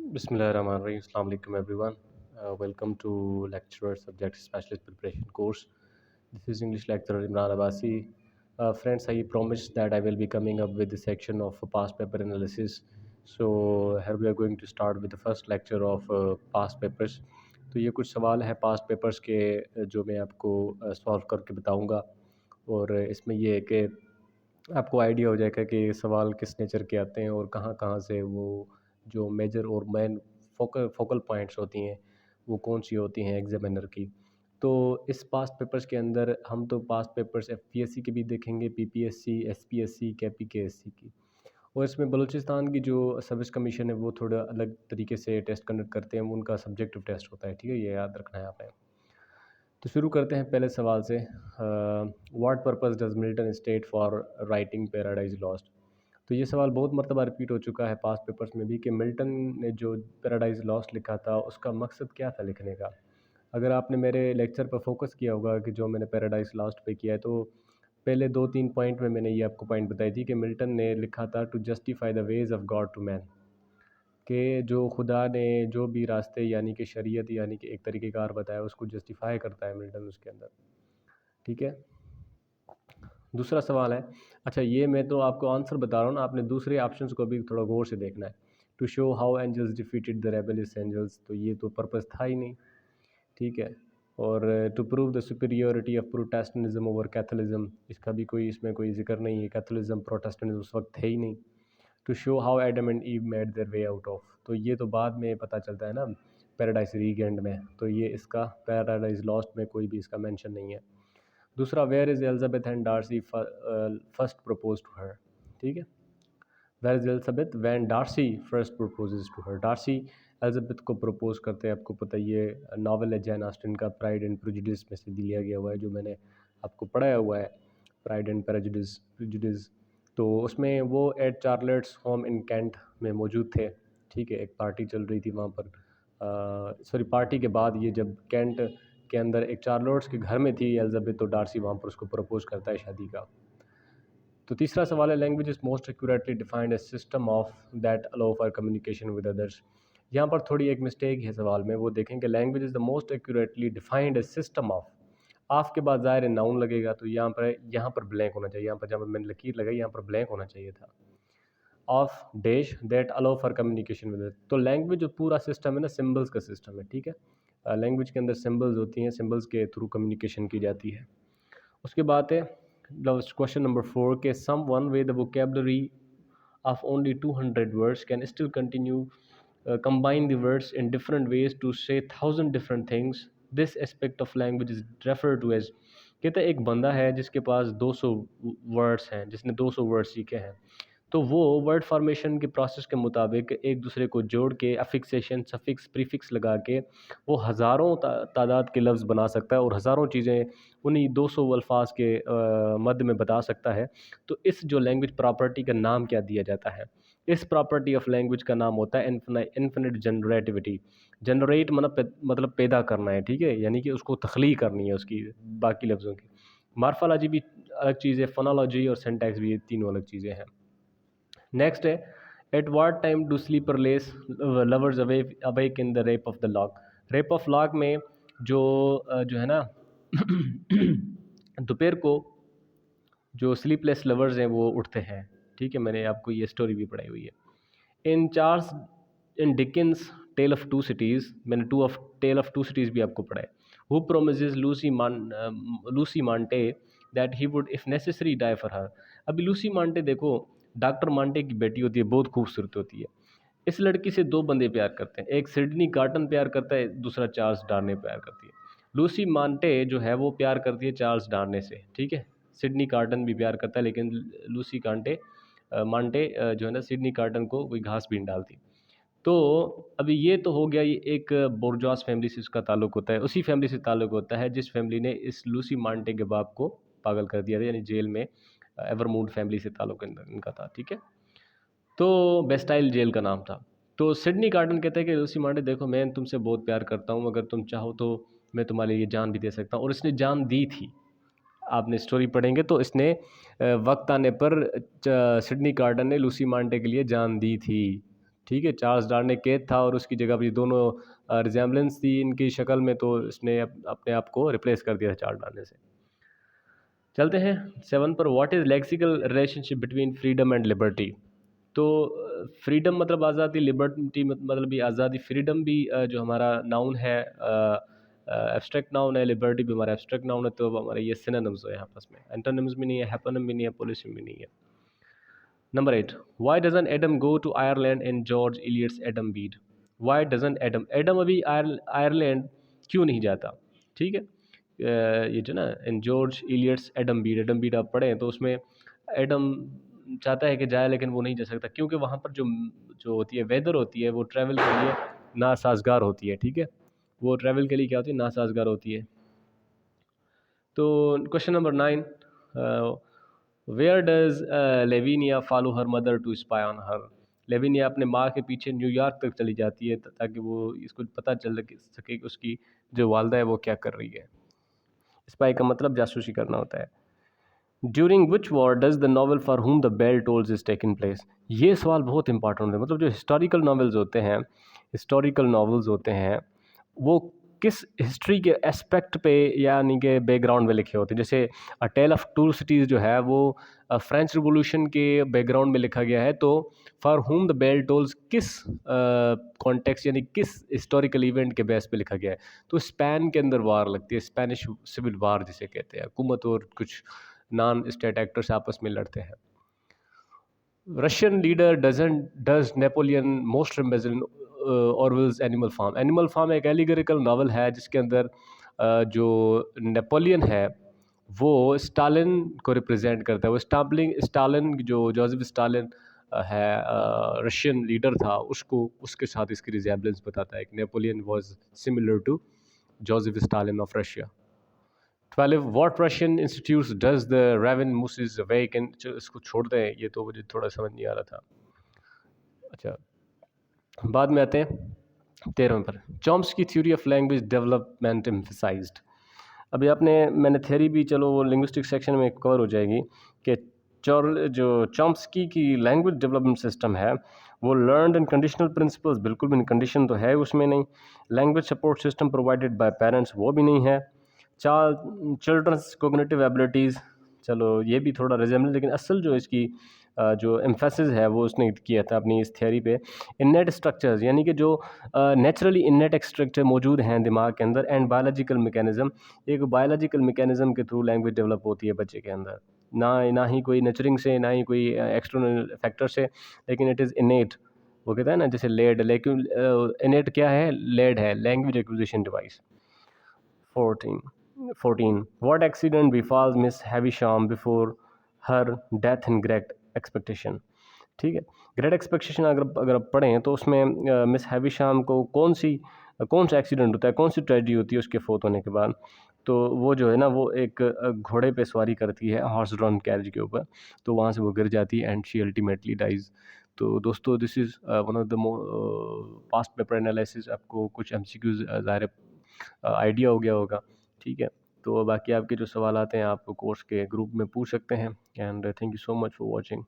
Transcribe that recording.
Bismillahirrahmanirrahim. Assalamu alaikum everyone. Welcome to lecturer subject specialist preparation course. This is English lecturer Imran Abbasi. Friends, I promised that I will be coming up with the section of past paper analysis. So here we are going to start with the first lecture of past papers. तो ये कुछ सवाल है past papers के जो मैं आपको solve करके बताऊंगा और इसमें ये है कि आपको आइडिया हो जाएगा कि सवाल किस नेचर के आते हैं और कहाँ कहाँ से वो जो मेजर और मेन फोकल फोकल पॉइंट्स होती हैं वो कौन सी होती हैं एग्जामिनर की। तो इस पास्ट पेपर्स के अंदर हम तो पास्ट पेपर्स एफपीएससी के भी देखेंगे, पीपीएससी, एसपीएससी, केपीकेएससी की। और इसमें बलूचिस्तान की जो सर्विस कमीशन है वो थोड़ा अलग तरीके से टेस्ट कंडक्ट करते हैं, उनका सब्जेक्टिव टेस्ट होता है, ठीक है, ये याद रखना है आपने। तो शुरू करते हैं पहले सवाल से। What purpose does Milton state for writing paradise lost. तो ये सवाल बहुत मरतबा रिपीट हो चुका है पास्ट पेपर्स में भी कि मिल्टन ने जो पैराडाइज लॉस्ट लिखा था उसका मकसद क्या था लिखने का। अगर आपने मेरे लेक्चर पर फोकस किया होगा कि जो मैंने पैराडाइज लॉस्ट पे किया है, तो पहले 2-3 पॉइंट में मैंने ये आपको पॉइंट बताई थी कि मिल्टन ने लिखा था to justify the ways of God to man, कि जो खुदा ने जो भी रास्ते यानी कि शरीयत यानी कि एक तरीक़ेकार बताया उसको जस्टिफाई करता है मिल्टन उसके अंदर, ठीक है। दूसरा सवाल है, अच्छा ये मैं तो आपको आंसर बता रहा हूँ ना, आपने दूसरे ऑप्शंस को भी थोड़ा गौर से देखना है। To show how angels defeated the rebellious angels, तो ये तो पर्पस था ही नहीं, ठीक है। और to prove the superiority of Protestantism over Catholicism, इसका भी कोई इसमें कोई जिक्र नहीं है, कैथोलिज्म प्रोटेस्टेंटिज्म उस वक्त थे ही नहीं। To show how Adam and Eve made their way out of, तो ये तो बाद में पता चलता है ना पैराडाइज रीगेंड में, तो ये इसका पैराडाइज लॉस्ट में कोई भी इसका मेंशन नहीं है। दूसरा, where is Elizabeth and Darcy first propose to her, ठीक है। Where is Elizabeth when Darcy first proposes to her, Darcy Elizabeth को प्रपोज करते हैं, आपको पता ये नावल है जैन ऑस्टिन का, प्राइड एंड प्रेजुडिस में से लिया गया हुआ है, जो मैंने आपको पढ़ाया हुआ है, प्राइड एंड प्रेजुडिस। तो उसमें वो एट चार्लेट्स होम इन कैंट में मौजूद थे, ठीक है। एक पार्टी चल रही थी वहाँ पर, सॉरी पार्टी के बाद ये जब कैंट के अंदर एक चार्लोट्स के घर में थी एलिजाबेथ, तो डार्सी वहाँ पर उसको प्रपोज करता है शादी का। तो तीसरा सवाल है, language is most accurately defined as system of that allow for communication with others. यहाँ पर थोड़ी एक मिस्टेक है सवाल में, वो देखेंगे language is the most accurately defined as system of के बाद ज़ाहिर नाउन लगेगा, तो यहाँ पर ब्लैंक होना चाहिए, यहाँ पर जब मैंने लकीर लगाई यहाँ पर ब्लैंक होना चाहिए था। Of dash that allow for communication with, तो लैंग्वेज जो पूरा सिस्टम है ना, सिम्बल्स का सिस्टम है, ठीक है। लैंग्वेज के अंदर सिम्बल्स होती हैं, सिम्बल्स के थ्रू कम्युनिकेशन की जाती है। उसके बाद है क्वेश्चन नंबर 4 के someone way the vocabulary of only 200 words can still continue combine the words in different ways to say 1,000 different things. This aspect of language is referred to as, कहते हैं एक बंदा है जिसके पास 200 words हैं, जिसने 200 word सीखे हैं, तो वो वर्ड फॉर्मेशन के प्रोसेस के मुताबिक एक दूसरे को जोड़ के अफिक्सेशन सफिक्स प्रीफिक्स लगा के वो हज़ारों तादाद के लफ्ज़ बना सकता है और हज़ारों चीज़ें उन्हीं 200 अल्फाज के मध्य में बता सकता है। तो इस जो लैंग्वेज प्रॉपर्टी का नाम क्या दिया जाता है, इस प्रॉपर्टी ऑफ लैंग्वेज का नाम होता है इन्फिनिट जनरेटिविटी। जनरेट मतलब पैदा करना है, ठीक है, यानी कि उसको तख्लीक करनी है उसकी बाकी लफ्ज़ों की। मार्फोलॉजी भी अलग चीज़ है, फोनोलॉजी और सिंटैक्स भी, ये तीनों अलग चीज़ें हैं। नेक्स्ट है, at what time do sleepless lovers awake in the Rape of the Lock. Rape of Lock में जो है ना दोपहर को जो स्लीपलेस लवर्स हैं वो उठते हैं, ठीक है, मैंने आपको ये स्टोरी भी पढ़ाई हुई है। In Dickens tale of two cities, मैंने टेल ऑफ टू सिटीज़ भी आपको पढ़ाए। Who promises Lucy Manette that he would if necessary die for her. अभी लूसी मांटे देखो, डॉक्टर मांटे की बेटी होती है, बहुत खूबसूरत होती है। इस लड़की से दो बंदे प्यार करते हैं, एक सिडनी कार्टन प्यार करता है, दूसरा चार्ल्स डार्ने प्यार करती है। लूसी मांटे जो है वो प्यार करती है चार्ल्स डार्ने से, ठीक है। सिडनी कार्टन भी प्यार करता है, लेकिन लूसी मांटे जो है ना सिडनी कार्टन को कोई घास भी नहीं डालती। तो अभी ये तो हो गया, ये एक बोर्जॉस फैमिली से उसका ताल्लुक होता है, उसी फैमिली से ताल्लुक होता है जिस फैमिली ने इस लूसी मांटे के बाप को पागल कर दिया था, यानी जेल में एवरमूड फैमिली से ताल्लुक इनका था, ठीक है। तो बेस्टाइल जेल का नाम था। तो सिडनी कार्टन कहता है कि लूसी मांटे देखो, मैं तुमसे बहुत प्यार करता हूँ, अगर तुम चाहो तो मैं तुम्हारे लिए जान भी दे सकता हूँ, और इसने जान दी थी। आपने स्टोरी पढ़ेंगे तो इसने वक्त आने पर सिडनी कार्टन ने लूसी मांटे के लिए जान दी थी, ठीक है, चार्ल्स डार्ने केत था और उसकी जगह पर ये दोनों रिजेम्बलेंस थी इनकी शक्ल में, तो इसने अपने आप को रिप्लेस कर दिया था चार्ल्स डार्ने से। चलते हैं 7 पर। What is lexical relationship between freedom and liberty. तो फ्रीडम मतलब आज़ादी, लिबर्टी मतलब भी आज़ादी। फ्रीडम भी जो हमारा नाउन है एब्स्ट्रैक्ट नाउन है, लिबर्टी भी हमारा एब्स्ट्रैक्ट नाउन है, तो हमारे ये सिनोनिम्स है आपस में, एंटोनिम्स भी नहीं है, हेपोनिम भी नहीं है, पोलिसिम भी नहीं है। Number 8, why doesn't Adam go to Ireland in George Eliot's Adam Bede. Why doesn't Adam, Adam अभी आयरलैंड क्यों नहीं जाता। ठीक है, ये जो ना in George Eliot's Adam Bede आप पढ़ें तो उसमें एडम चाहता है कि जाए लेकिन वो नहीं जा सकता, क्योंकि वहाँ पर जो जो होती है वेदर होती है वो ट्रैवल के लिए नासाजगार होती है। ठीक है, वो ट्रैवल के लिए क्या होती है, नासाजगार होती है। तो question number 9, where does Lavinia follow her mother to spy on her. Lavinia अपने माँ के पीछे न्यूयॉर्क तक चली जाती है ताकि वो इसको पता चल सके कि उसकी जो वालदा है वो क्या कर रही है। स्पाई का मतलब जासूसी करना होता है। During which war does the novel For Whom the Bell Tolls is taking place. ये सवाल बहुत इंपॉर्टेंट है, मतलब जो हिस्टोरिकल नावल्स होते हैं वो किस हिस्ट्री के एस्पेक्ट पे यानी कि बैकग्राउंड में लिखे होते हैं। जैसे अ टेल ऑफ टू सिटीज़ जो है वो फ्रेंच रिवॉल्यूशन के बैकग्राउंड में लिखा गया है, तो For Whom the Bell Tolls किस कॉन्टेक्स्ट यानी किस हिस्टोरिकल इवेंट के बेस पे लिखा गया है। तो स्पेन के अंदर वार लगती है, स्पेनिश सिविल वार जिसे कहते हैं, हुकूमत और कुछ नॉन स्टेट एक्टर्स आपस में लड़ते हैं। Russian leader does Napoleon most रिमेजन Orwell's Animal Farm. Animal Farm एक एलिगोरिकल नावल है जिसके अंदर जो नेपोलियन है वो स्टालिन को रिप्रेजेंट करता है। वो स्टालिन जो जोसेफ स्टालिन है रशियन लीडर था, उसको उसके साथ इसकी रिजेम्बलेंस बताता है कि Napoleon was similar to Joseph Stalin of Russia. 12, what Russian institutes does the raven Moses awaken. चलो इसको छोड़ दें, ये तो मुझे थोड़ा समझ नहीं आ रहा था। अच्छा, बाद में आते हैं 13 पर। Chomsky theory of language development emphasised. अभी मैंने थ्योरी भी, चलो वो लिंग्विस्टिक सेक्शन में कवर हो जाएगी कि जो चॉम्स्की की लैंग्वेज डेवलपमेंट सिस्टम है वो लर्नड एंड कंडीशनल प्रिंसिपल्स, बिल्कुल भी नहीं, कंडीशन तो है उसमें नहीं। Language support system provided by parents, वो भी नहीं है। चिल्ड्रंस कोग्निटिव एबिलिटीज़, चलो ये भी थोड़ा रिजेम्बल, लेकिन असल जो इसकी जो एम्फेसिस है वो उसने किया था अपनी इस थियरी पे। इन्नेट स्ट्रक्चर्स यानी कि जो नेचुरली इन्नेट स्ट्रक्चर मौजूद हैं दिमाग के अंदर, एंड बायोलॉजिकल मैकेनिज्म, एक बायोलॉजिकल मैकेनिज्म के थ्रू लैंग्वेज डेवलप होती है बच्चे के अंदर, ना ही कोई नर्चरिंग से, ना ही कोई एक्सटर्नल फैक्टर से, लेकिन इट इज़ इनेट। वो कहता है ना जैसे लेड, लेकिन इनेट क्या है, लेड है, language acquisition device. 14, what accident befalls Miss Havisham before her death in Great Expectation। ठीक है, ग्रेट एक्सपेक्टेशन अगर आप पढ़ें तो उसमें मिस हैविशाम को कौन सा एक्सीडेंट होता है, कौन सी ट्रेजेडी होती है उसके फोत होने के बाद। तो वो जो है ना वो एक घोड़े पे सवारी करती है, हॉर्स ड्रॉन कैरिज के ऊपर, तो वहाँ से वो गिर जाती है एंड शी अल्टीमेटली डाइज। तो दोस्तों this is one of the past paper analysis. आपको कुछ एमसीक्यूज ज़ाहिर आइडिया हो गया होगा। ठीक है, तो बाकी आपके जो सवाल आते हैं आप कोर्स के ग्रुप में पूछ सकते हैं। And thank you so much for watching.